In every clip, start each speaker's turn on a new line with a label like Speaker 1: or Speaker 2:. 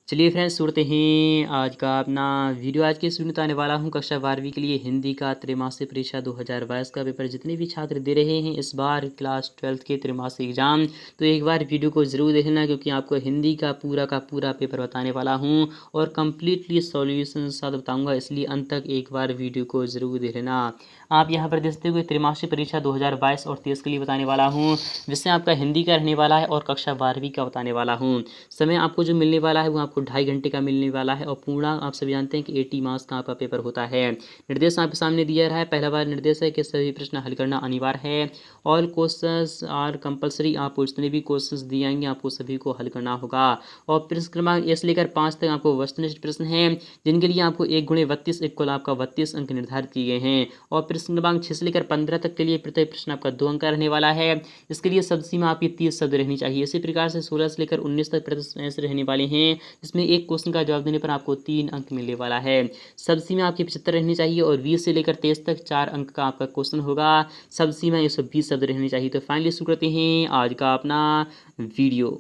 Speaker 1: चलिए फ्रेंड्स, सुनते हैं आज का अपना वीडियो। आज के इस वीडियो में आने वाला हूँ कक्षा 12वीं के लिए हिंदी का त्रैमासिक परीक्षा 2022 का पेपर जितने भी छात्र दे रहे हैं इस बार क्लास 12th के त्रैमासिक एग्जाम, तो एक बार वीडियो को ज़रूर देखना, क्योंकि आपको हिंदी का पूरा पेपर बताने वाला हूँ और कम्प्लीटली सॉल्यूशन साथ बताऊँगा, इसलिए अंत तक एक बार वीडियो को ज़रूर देख लेना। आप यहाँ पर देखते हुए त्रैमासिक परीक्षा 2022 और 23 के लिए बताने वाला हूँ, जिससे आपका हिंदी का रहने वाला है और कक्षा 12वीं का बताने वाला हूँ। समय आपको जो मिलने वाला है वो आपको 2.5 घंटे का मिलने वाला है और पूर्ण आप सभी जानते हैं कि 80 मार्क्स का आपका पेपर होता है। निर्देश आपके सामने दिया रहा है। पहला बार निर्देश है कि सभी प्रश्न हल करना अनिवार्य है। All questions are compulsory. आपको जितने भी क्वेश्चंस दिए जाएंगे आपको सभी को हल करना होगा। और प्रश्न क्रमांक 1 से लेकर 5 तक आपको वस्तुनिष्ठ प्रश्न हैं, जिनके लिए आपको 1 × 32 इक्वल आपका 32 अंक निर्धारित किए गए हैं। और प्रश्न क्रमांक 6 से लेकर 15 तक के लिए प्रत्येक प्रश्न आपका 2 अंक का रहने वाला है। इसके लिए शब्द सीमा आपकी 30 शब्द रहनी चाहिए। इसी प्रकार से 16 से लेकर 19 तक प्रश्न ऐसे रहने वाले हैं जिसमें एक क्वेश्चन का जवाब देने पर आपको 3 अंक मिलने वाला है। शब्द सीमा आपकी 75 रहनी चाहिए और 20 से लेकर 23 तक 4 अंक का आपका क्वेश्चन होगा। शब्द सीमा 120 शब्द रहनी चाहिए। तो फाइनली शुरू करते हैं आज का अपना वीडियो।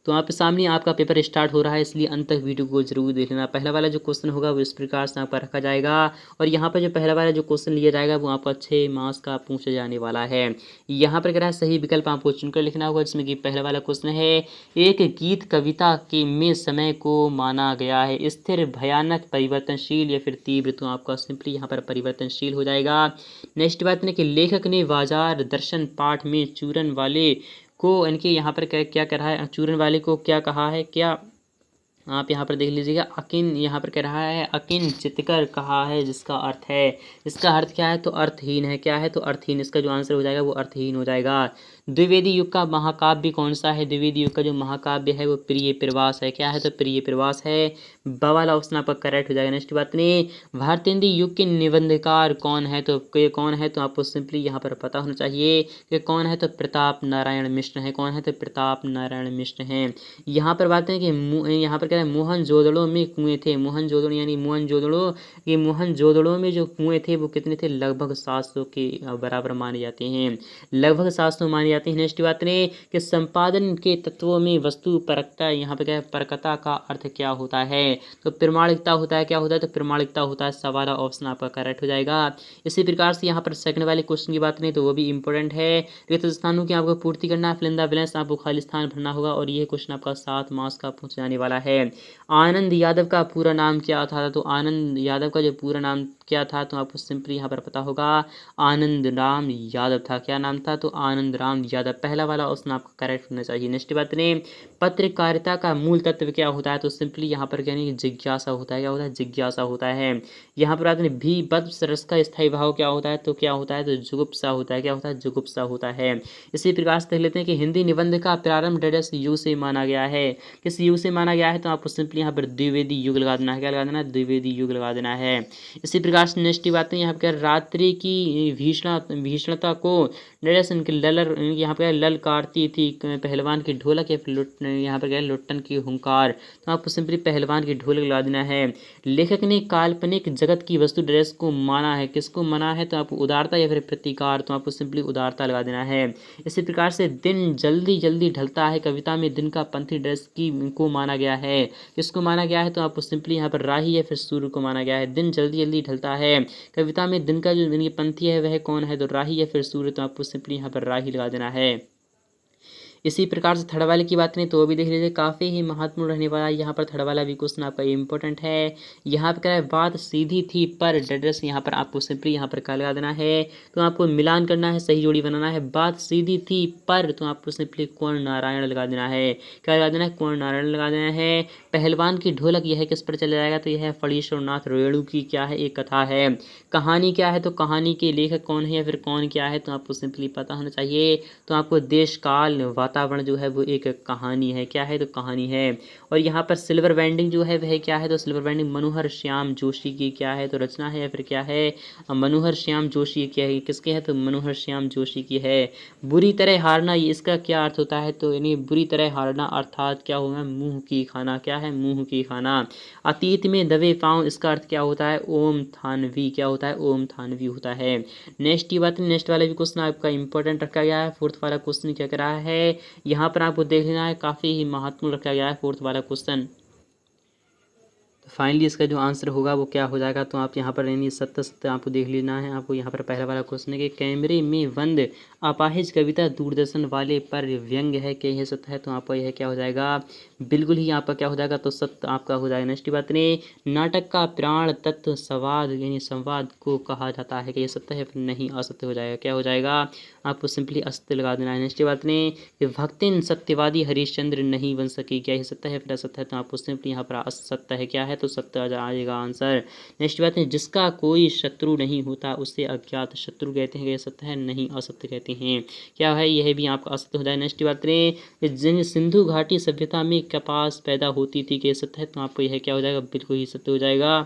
Speaker 1: तो आपके सामने आपका पेपर स्टार्ट हो रहा है, इसलिए अंत तक वीडियो को जरूर देख लेना। पहला वाला जो क्वेश्चन होगा वो इस प्रकार से आपका रखा जाएगा और यहाँ पर जो पहला वाला जो क्वेश्चन लिया जाएगा वो आपका 6 मार्क्स का पूछा जाने वाला है। यहाँ पर कह रहा है सही विकल्प आपको चुनकर लिखना होगा, जिसमें कि पहला वाला क्वेश्चन है, एक गीत कविता के में समय को माना गया है स्थिर, भयानक, परिवर्तनशील या फिर तीव्र। तो आपका सिंपली यहाँ पर परिवर्तनशील हो जाएगा। नेक्स्ट बात है कि लेखक ने बाजार दर्शन पाठ में चूरन वाले को इनके यहाँ पर क्या कर रहा है, चूरन वाले को क्या कहा है, क्या आप यहाँ पर देख लीजिएगा। अकिन यहाँ पर कह रहा है अकिन चितकर कहा है, जिसका अर्थ है, इसका अर्थ क्या है तो अर्थहीन है। क्या है तो अर्थहीन। इसका जो आंसर हो जाएगा वो अर्थहीन हो जाएगा। द्विवेदी युग का महाकाव्य कौन सा है। द्विवेदी युग का जो महाकाव्य है वो प्रिय प्रवास है। क्या है तो प्रिय प्रवास है। बा वाला ऑप्शन आपका करेक्ट हो जाएगा। नेक्स्ट बात नहीं, भारतेंदु युग के निबंधकार कौन है तो कौन है तो आपको सिंपली यहाँ पर पता होना चाहिए कि कौन है तो प्रताप नारायण मिश्र है। कौन है तो प्रताप नारायण मिश्र हैं। यहाँ पर बात है कि यहाँ पर मोहनजोदड़ो में कुएं थे। मोहनजोदड़ो यानी मोहनजोदड़ो, ये मोहनजोदड़ो में जो कुएं थे वो कितने थे, लगभग 700 के बराबर माने जाते हैं। लगभग 700 माने जाते हैं। नेक्स्ट बात ने कि संपादन के तत्वों में वस्तु परकता, यहाँ पे क्या है परकता का अर्थ क्या होता है तो प्रमाणिकता होता है। क्या होता है तो प्रमाणिकता होता है। सवाल ऑप्शन आपका करेक्ट हो जाएगा। इसी प्रकार से यहाँ पर सेकंड वाले क्वेश्चन की बात नहीं तो वो भी इंपॉर्टेंट है। रिक्त स्थानों की आपको पूर्ति करना है, फिल इन द ब्लैंक्स आपको खाली स्थान भरना होगा और ये क्वेश्चन आपका 7 मार्क्स का पूछा जाने वाला है। आनंद यादव का पूरा नाम क्या था तो आनंद यादव का जो पूरा नाम क्या था तो आपको सिंपली यहाँ पर पता होगा आनंद राम यादव था। क्या नाम था तो आनंद राम यादव। पहला वाला ऑप्शन आपका करेक्ट होना चाहिए। नेक्स्ट बात ने पत्रकारिता का मूल तत्व क्या होता है तो सिंपली यहाँ पर कहने की जिज्ञासा होता है। क्या होता है जिज्ञासा होता है। यहाँ पर बात नहीं भी बद रस का स्थायी भाव क्या होता है तो क्या होता है तो जुगुप्सा होता है। क्या होता है जुगुप्सा होता है। इसी प्रकार से देख लेते हैं कि हिंदी निबंध का प्रारंभ डेडस युग से माना गया है। किस युग से माना गया है तो आपको सिंपली यहाँ पर द्विवेदी युग लगा देना है। क्या लगा देना है द्विवेदी युग लगा देना है। इसी प्रकार से नेक्स्ट बात है यहाँ पर रात्रि की भीषणता को डेडस के ललर यहाँ पर ललकारती थी पहलवान की ढोलक या फिर यहाँ पर लुट्टन की हुंकार। तो आपको सिंपली पहलवान की ढोलक लगा देना है। लेखक ने काल्पनिक जगत की वस्तु ड्रेस को माना है। किसको माना है तो आपको उदारता या फिर प्रतिकार। तो आपको सिंपली उदारता लगा देना है। इसी प्रकार से दिन जल्दी जल्दी ढलता है कविता में दिन का पंथी ड्रेस की को माना गया है। किसको माना गया है तो आपको सिंपली यहाँ पर राही या फिर सूर्य को माना गया है। दिन जल्दी जल्दी ढलता है कविता में दिन का जो दिन की पंथी है वह कौन है तो राही या फिर सूर्य। तो आपको सिंपली यहाँ पर राही लगा देना है। इसी प्रकार से थर्ड वाले की बात करें तो वो भी देख लीजिए, काफ़ी ही महत्वपूर्ण रहने वाला है। यहाँ पर थर्ड वाला भी क्वेश्चन आपका इंपॉर्टेंट है। यहाँ पर क्या है बात सीधी थी पर डेडस यहाँ पर आपको सिंपली यहाँ पर क्या लगा देना है तो आपको मिलान करना है, सही जोड़ी बनाना है। बात सीधी थी पर तो आपको सिंपली कौन नारायण लगा देना है। क्या लगा देना है कौन नारायण लगा देना है। पहलवान की ढोलक यह किस पर चला जाएगा तो यह है फणीश्वरनाथ रेणु की क्या है एक कथा है। कहानी क्या है तो कहानी के लेखक कौन है या फिर कौन क्या है तो आपको सिंपली पता होना चाहिए। तो आपको देश काल वातावरण जो है वो एक कहानी है। क्या है तो कहानी है। और यहाँ पर सिल्वर बैंडिंग जो है वह क्या है तो सिल्वर बैंडिंग मनोहर श्याम जोशी की क्या है तो रचना है या फिर क्या है मनोहर श्याम जोशी क्या है किसके है तो मनोहर श्याम जोशी की है। बुरी तरह हारना ये इसका क्या अर्थ होता है तो यानी बुरी तरह हारना अर्थात क्या होगा मुंह की खाना। क्या है मुंह की खाना। अतीत में दबे पाँव इसका अर्थ क्या होता है ओम थानवी। क्या होता है ओम थानवी होता है। नेक्स्ट की बात नेक्स्ट वाला भी क्वेश्चन आपका इंपॉर्टेंट रखा गया है। फोर्थ वाला क्वेश्चन क्या कर रहा है यहाँ पर आपको देख लेना है, काफ़ी ही महत्वपूर्ण रखा गया है फोर्थ वाला क्वेश्चन। फाइनली इसका जो आंसर होगा वो क्या हो जाएगा, तो आप यहाँ पर यानी सत्य सत्य आपको देख लेना है। आपको यहाँ पर पहला वाला क्वेश्चन है कि कैमरे में बंद अपाहिज कविता दूरदर्शन वाले पर व्यंग है, क्या यह सत्य है, तो आपका यह क्या हो जाएगा, बिल्कुल ही आपका क्या हो जाएगा, तो सत्य आपका हो जाएगा। नेक्स्ट बात ने नाटक का प्राण तत्व संवाद यानी संवाद को कहा जाता है, कि ये सत्य है, फिर नहीं असत्य हो जाएगा, क्या हो जाएगा, आपको सिंपली असत्य लगा देना है। नेक्स्ट बात ने भक्तिन सत्यवादी हरिश्चंद्र नहीं बन सकी, क्या यह सत्य है, फिर असत्य है, तो आपको सिंपली यहाँ पर असत्य है, क्या है, तो सत्य आ जाएगा आंसर। नेक्स्ट बात है जिसका कोई शत्रु नहीं होता उसे अज्ञात शत्रु कहते हैं, ये सत्य है, नहीं असत्य कहते हैं, क्या है, यह भी आपका असत्य हो जाए। नेक्स्ट बात है जिन सिंधु घाटी सभ्यता में कपास पैदा होती थी, कि सत्य है, तो आपको यह क्या हो जाएगा, बिल्कुल ही सत्य हो जाएगा।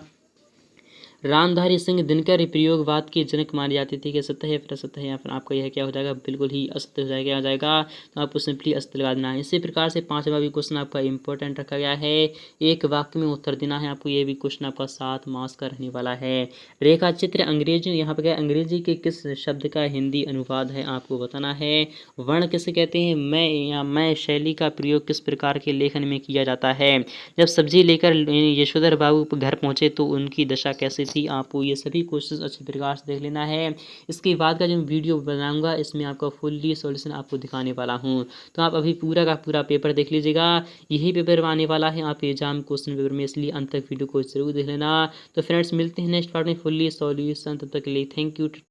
Speaker 1: रामधारी सिंह दिनकर प्रयोगवाद के जनक माने जाते थे, कि सत्य है, फिर असत्य है, या फिर आपका यह क्या हो जाएगा, बिल्कुल ही असत्य हो जाएगा, क्या हो जाएगा, तो आपको सिंपली असत्य लगा देना है। इसी प्रकार से पांचवा भी क्वेश्चन आपका इंपॉर्टेंट रखा गया है, एक वाक्य में उत्तर देना है आपको, ये भी क्वेश्चन आपका 7 मार्क्स का रहने वाला है। रेखा चित्र अंग्रेजी, यहाँ पर क्या अंग्रेजी के किस शब्द का हिंदी अनुवाद है आपको बताना है। वर्ण किसे कहते हैं, मैं या मैं शैली का प्रयोग किस प्रकार के लेखन में किया जाता है। जब सब्जी लेकर यशोधर बाबू घर पहुंचे तो उनकी दशा कैसी थी, आपको ये सभी क्वेश्चन अच्छे प्रकार से देख लेना है। इसके बाद का जो वीडियो बनाऊंगा इसमें आपका फुल्ली सॉल्यूशन आपको दिखाने वाला हूँ, तो आप अभी पूरा का पूरा पेपर देख लीजिएगा, यही पेपर आने वाला है आप एग्जाम क्वेश्चन पेपर में, इसलिए अंत तक वीडियो को जरूर देख लेना। तो फ्रेंड्स मिलते हैं नेक्स्ट पार्ट में फुल्ली सॉल्यूशन, तब तक के लिए थैंक यू।